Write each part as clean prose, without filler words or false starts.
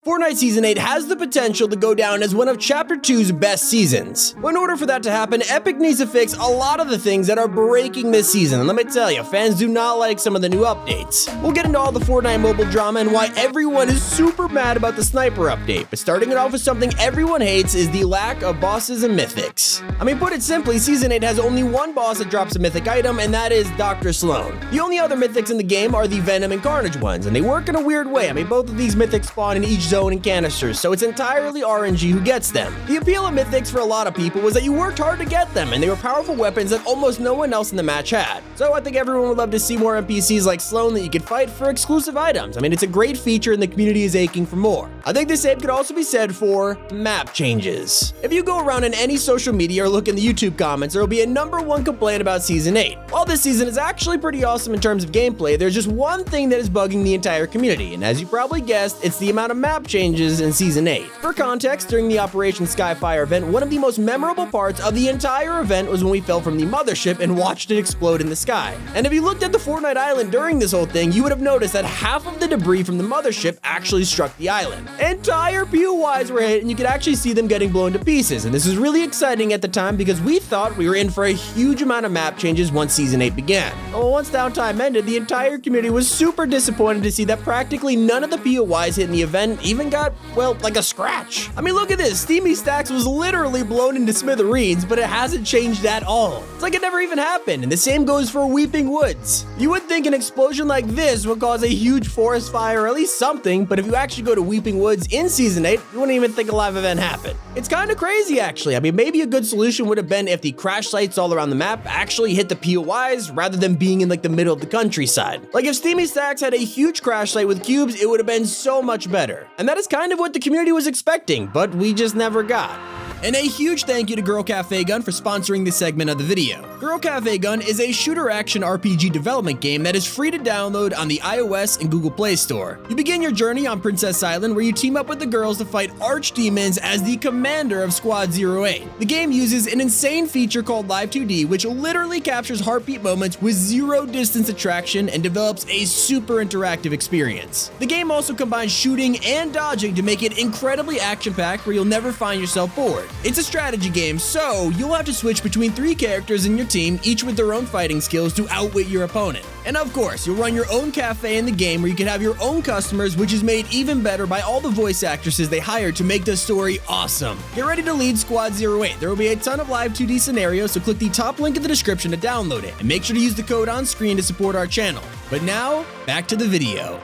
Fortnite Season 8 has the potential to go down as one of Chapter 2's best seasons. But in order for that to happen, Epic needs to fix a lot of the things that are breaking this season, and let me tell you, fans do not like some of the new updates. We'll get into all the Fortnite mobile drama and why everyone is super mad about the sniper update, but starting it off with something everyone hates is the lack of bosses and mythics. I mean, put it simply, Season 8 has only one boss that drops a mythic item, and that is Dr. Sloan. The only other mythics in the game are the Venom and Carnage ones, and they work in a weird way. I mean, both of these mythics spawn in each zone and canisters, so it's entirely RNG who gets them. The appeal of mythics for a lot of people was that you worked hard to get them, and they were powerful weapons that almost no one else in the match had. So I think everyone would love to see more NPCs like Sloan that you could fight for exclusive items. I mean, it's a great feature and the community is aching for more. I think the same could also be said for map changes. If you go around in any social media or look in the YouTube comments, there will be a #1 complaint about Season 8. While this season is actually pretty awesome in terms of gameplay, there's just one thing that is bugging the entire community, and as you probably guessed, it's the amount of map changes in Season 8. For context, during the Operation SKYFIRE event, one of the most memorable parts of the entire event was when we fell from the mothership and watched it explode in the sky. And if you looked at the Fortnite island during this whole thing, you would have noticed that half of the debris from the mothership actually struck the island. Entire POIs were hit, and you could actually see them getting blown to pieces, and this was really exciting at the time because we thought we were in for a huge amount of map changes once Season 8 began. Well, once downtime ended, the entire community was super disappointed to see that practically none of the POIs hit in the event even got, well, like a scratch. I mean, look at this. Steamy Stacks was literally blown into smithereens, but it hasn't changed at all. It's like it never even happened, and the same goes for Weeping Woods. You would think an explosion like this would cause a huge forest fire or at least something, but if you actually go to Weeping Woods in Season 8, you wouldn't even think a live event happened. It's kind of crazy, actually. I mean, maybe a good solution would have been if the crash sites all around the map actually hit the POIs rather than being in like the middle of the countryside. Like if Steamy Stacks had a huge crash site with cubes, it would have been so much better. And that is kind of what the community was expecting, but we just never got. And a huge thank you to Girl Cafe Gun for sponsoring this segment of the video. Girl Cafe Gun is a shooter action RPG development game that is free to download on the iOS and Google Play Store. You begin your journey on Princess Island where you team up with the girls to fight archdemons as the commander of Squad 08. The game uses an insane feature called Live 2D, which literally captures heartbeat moments with zero distance attraction and develops a super interactive experience. The game also combines shooting and dodging to make it incredibly action-packed where you'll never find yourself bored. It's a strategy game, so you'll have to switch between 3 characters in your team, each with their own fighting skills to outwit your opponent. And of course, you'll run your own cafe in the game where you can have your own customers, which is made even better by all the voice actresses they hired to make the story awesome. Get ready to lead Squad 08. There will be a ton of live 2D scenarios, so click the top link in the description to download it, and make sure to use the code on screen to support our channel. But now, back to the video.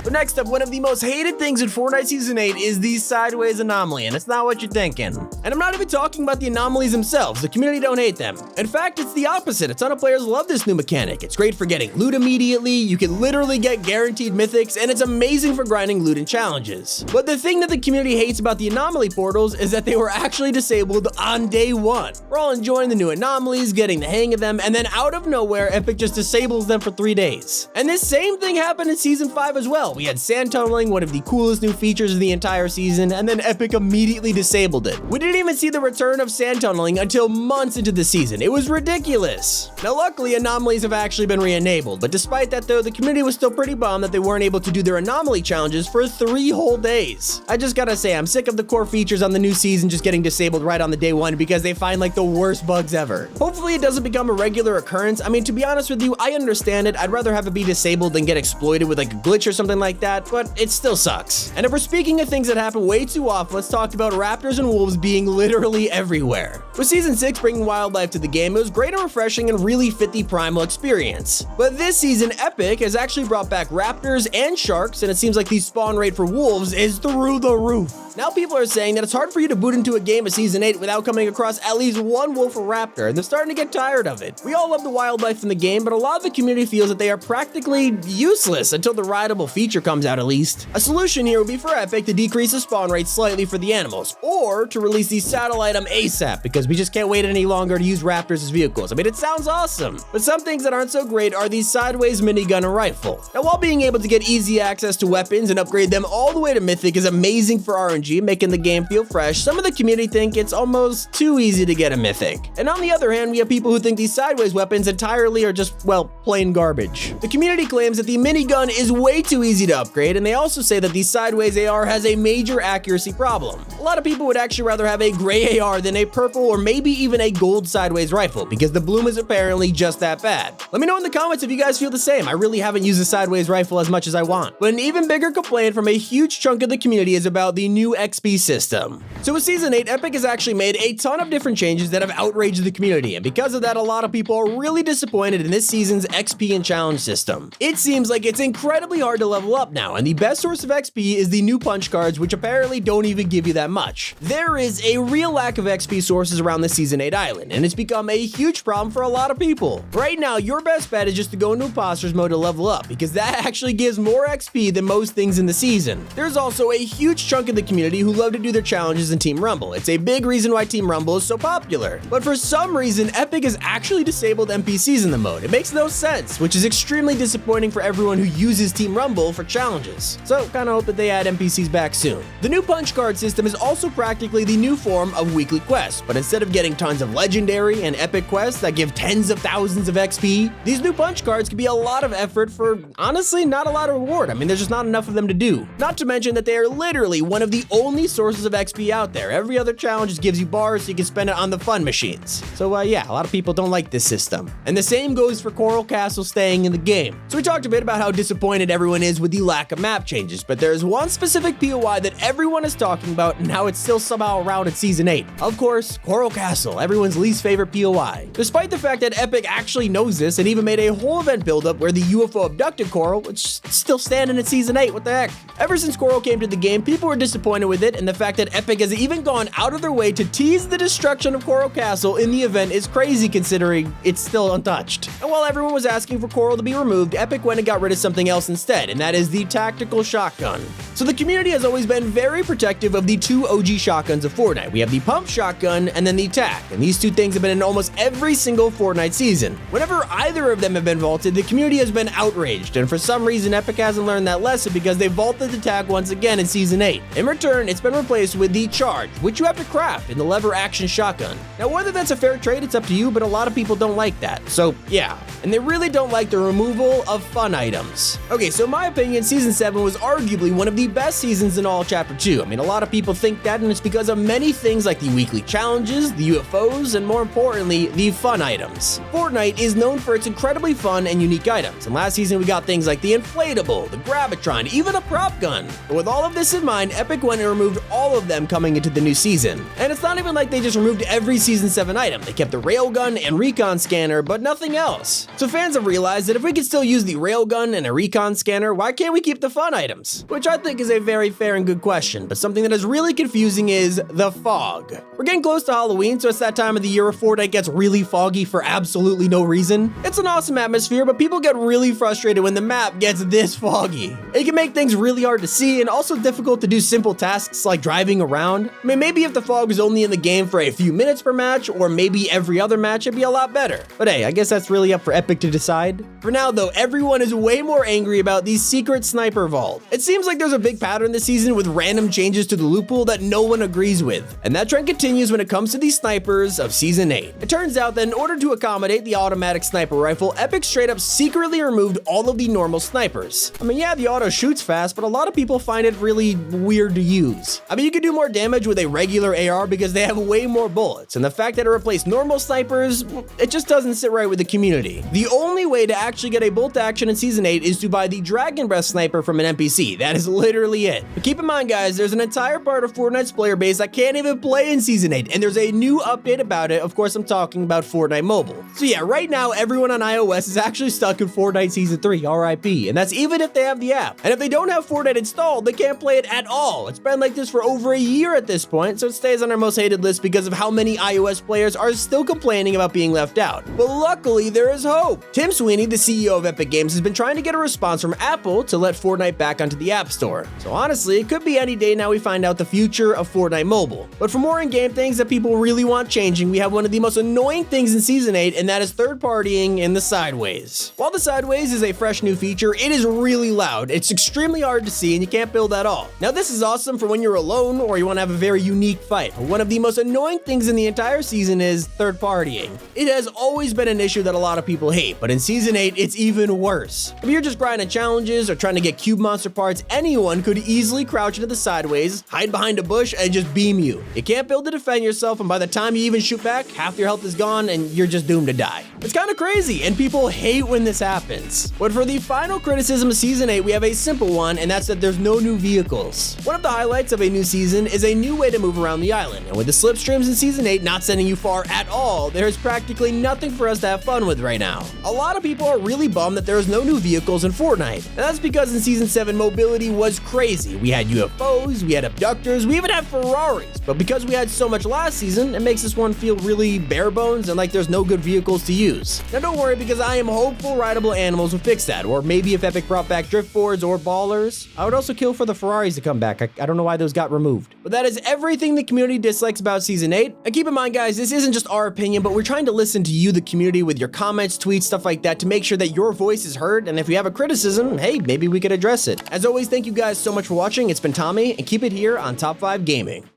But next up, one of the most hated things in Fortnite Season 8 is the sideways anomaly, and it's not what you're thinking. And I'm not even talking about the anomalies themselves. The community don't hate them. In fact, it's the opposite. A ton of players love this new mechanic. It's great for getting loot immediately, you can literally get guaranteed mythics, and it's amazing for grinding loot and challenges. But the thing that the community hates about the anomaly portals is that they were actually disabled on day 1. We're all enjoying the new anomalies, getting the hang of them, and then out of nowhere, Epic just disables them for 3 days. And this same thing happened in Season 5 as well. We had sand tunneling, one of the coolest new features of the entire season, and then Epic immediately disabled it. We didn't even see the return of sand tunneling until months into the season. It was ridiculous. Now luckily, anomalies have actually been re-enabled, but despite that though, the community was still pretty bummed that they weren't able to do their anomaly challenges for 3 whole days. I just gotta say, I'm sick of the core features on the new season just getting disabled right on the day 1 because they find like the worst bugs ever. Hopefully it doesn't become a regular occurrence. I mean, to be honest with you, I understand it. I'd rather have it be disabled than get exploited with like a glitch or something like that, but it still sucks. And if we're speaking of things that happen way too often, let's talk about Raptors and Wolves being literally everywhere. With Season 6 bringing wildlife to the game, it was great and refreshing and really fit the primal experience. But this season, Epic has actually brought back raptors and sharks, and it seems like the spawn rate for wolves is through the roof. Now people are saying that it's hard for you to boot into a game of Season 8 without coming across at least one wolf or raptor, and they're starting to get tired of it. We all love the wildlife in the game, but a lot of the community feels that they are practically useless until the rideable feature future comes out at least. A solution here would be for Epic to decrease the spawn rate slightly for the animals, or to release the saddle item ASAP, because we just can't wait any longer to use Raptors as vehicles. I mean, it sounds awesome, but some things that aren't so great are the sideways minigun and rifle. Now, while being able to get easy access to weapons and upgrade them all the way to Mythic is amazing for RNG, making the game feel fresh, some of the community think it's almost too easy to get a Mythic. And on the other hand, we have people who think these sideways weapons entirely are just, well, plain garbage. The community claims that the minigun is way too easy to upgrade, and they also say that the sideways AR has a major accuracy problem. A lot of people would actually rather have a gray AR than a purple or maybe even a gold sideways rifle, because the bloom is apparently just that bad. Let me know in the comments if you guys feel the same. I really haven't used a sideways rifle as much as I want. But an even bigger complaint from a huge chunk of the community is about the new XP system. So with Season 8, Epic has actually made a ton of different changes that have outraged the community, and because of that, a lot of people are really disappointed in this season's XP and challenge system. It seems like it's incredibly hard to level up now, and the best source of XP is the new punch cards, which apparently don't even give you that much. There is a real lack of XP sources around the Season 8 island, and it's become a huge problem for a lot of people. Right now, your best bet is just to go into Imposters mode to level up, because that actually gives more XP than most things in the season. There's also a huge chunk of the community who love to do their challenges in Team Rumble. It's a big reason why Team Rumble is so popular. But for some reason, Epic has actually disabled NPCs in the mode. It makes no sense, which is extremely disappointing for everyone who uses Team Rumble for challenges. So kinda hope that they add NPCs back soon. The new punch card system is also practically the new form of weekly quests, but instead of getting tons of legendary and epic quests that give tens of thousands of XP, these new punch cards can be a lot of effort for honestly not a lot of reward. I mean, there's just not enough of them to do. Not to mention that they are literally one of the only sources of XP out there. Every other challenge just gives you bars so you can spend it on the fun machines. So yeah, a lot of people don't like this system. And the same goes for Coral Castle staying in the game. So we talked a bit about how disappointed everyone is with the lack of map changes, but there's one specific POI that everyone is talking about and how it's still somehow around in Season 8. Of course, Coral Castle, everyone's least favorite POI. Despite the fact that Epic actually knows this and even made a whole event build-up where the UFO abducted Coral, which is still standing in Season 8, what the heck? Ever since Coral came to the game, people were disappointed with it, and the fact that Epic has even gone out of their way to tease the destruction of Coral Castle in the event is crazy considering it's still untouched. And while everyone was asking for Coral to be removed, Epic went and got rid of something else instead, and that is the tactical shotgun. So the community has always been very protective of the two OG shotguns of Fortnite. We have the pump shotgun and then the tac, and these two things have been in almost every single Fortnite season. Whenever either of them have been vaulted, the community has been outraged, and for some reason Epic hasn't learned that lesson because they vaulted the tac once again in Season 8. In return, it's been replaced with the charge, which you have to craft in the lever action shotgun. Now whether that's a fair trade, it's up to you, but a lot of people don't like that. So yeah, and they really don't like the removal of fun items. Okay, so in my opinion, Season 7 was arguably one of the best seasons in all Chapter 2. I mean, a lot of people think that, and it's because of many things like the weekly challenges, the UFOs, and more importantly, the fun items. Fortnite is known for its incredibly fun and unique items, and last season we got things like the inflatable, the gravitron, even a prop gun. But with all of this in mind, Epic went and removed all of them coming into the new season. And it's not even like they just removed every Season 7 item. They kept the railgun and recon scanner, but nothing else. So fans have realized that if we can still use the railgun and a recon scanner, why can't we keep the fun items? Which I think is a very fair and good question, but something that is really confusing is the fog. We're getting close to Halloween, so it's that time of the year where Fortnite gets really foggy for absolutely no reason. It's an awesome atmosphere, but people get really frustrated when the map gets this foggy. It can make things really hard to see and also difficult to do simple tasks like driving around. I mean, maybe if the fog was only in the game for a few minutes per match, or maybe every other match, it'd be a lot better. But hey, I guess that's really up for Epic to decide. For now though, everyone is way more angry about the secret sniper vault. It seems like there's a big pattern this season with random changes to the loophole that no one agrees with. And that trend continues when it comes to these snipers of Season 8. It turns out that in order to accommodate the automatic sniper rifle, Epic straight up secretly removed all of the normal snipers. I mean, yeah, the auto shoots fast, but a lot of people find it really weird to use. I mean, you can do more damage with a regular AR because they have way more bullets, and the fact that it replaced normal snipers, it just doesn't sit right with the community. The only way to actually get a bolt action in Season 8 is to buy the Dragon Breath sniper from an NPC. That is literally it. But keep in mind, guys, there's an entire part of Fortnite's player base that can't even play in Season 8, and there's a new update about it. Of course, I'm talking about Fortnite Mobile. So yeah, right now, everyone on iOS is actually stuck in Fortnite Season 3, RIP, and that's even if they have the app. And if they don't have Fortnite installed, they can't play it at all. It's been like this for over a year at this point, so it stays on our most hated list because of how many iOS players are still complaining about being left out. But luckily, there is hope. Tim Sweeney, the CEO of Epic Games, has been trying to get a response from Apple to let Fortnite back onto the App Store. So honestly, it could be any day now we find out the future of Fortnite Mobile. But for more in-game things that people really want changing, we have one of the most annoying things in Season 8, and that is third-partying in the Sideways. While the Sideways is a fresh new feature, it is really loud. It's extremely hard to see, and you can't build at all. Now, this is awesome for when you're alone or you want to have a very unique fight. But one of the most annoying things in the entire season is third-partying. It has always been an issue that a lot of people hate, but in Season 8, it's even worse. If you're just grinding challenges or trying to get cube monster parts, anyone could easily crouch into the Sideways, hide behind a bush, and just beam you. You can't build to defend yourself, and by the time you even shoot back, half your health is gone and you're just doomed to die. It's kind of crazy, and people hate when this happens. But for the final criticism of Season 8, we have a simple one, and that's that there's no new vehicles. One of the highlights of a new season is a new way to move around the island, and with the slipstreams in Season 8 not sending you far at all, there is practically nothing for us to have fun with right now. A lot of people are really bummed that there is no new vehicles in Fortnite, and that's because in Season 7 mobility was crazy. We had UFOs, we had abductors, we even had Ferraris, but because we had so much last season, it makes this one feel really bare bones and like there's no good vehicles to use. Now don't worry, because I am hopeful rideable animals will fix that, or maybe if Epic brought back drift boards or ballers. I would also kill for the Ferraris to come back. I don't know why those got removed. But that is everything the community dislikes about Season 8. And keep in mind, guys, this isn't just our opinion, but we're trying to listen to you, the community, with your comments, tweets, stuff like that, to make sure that your voice is heard, and if you have a criticism, hey, maybe we could address it. As always, thank you guys so much for watching. It's been Tommy, and keep it here on Top 5 Gaming.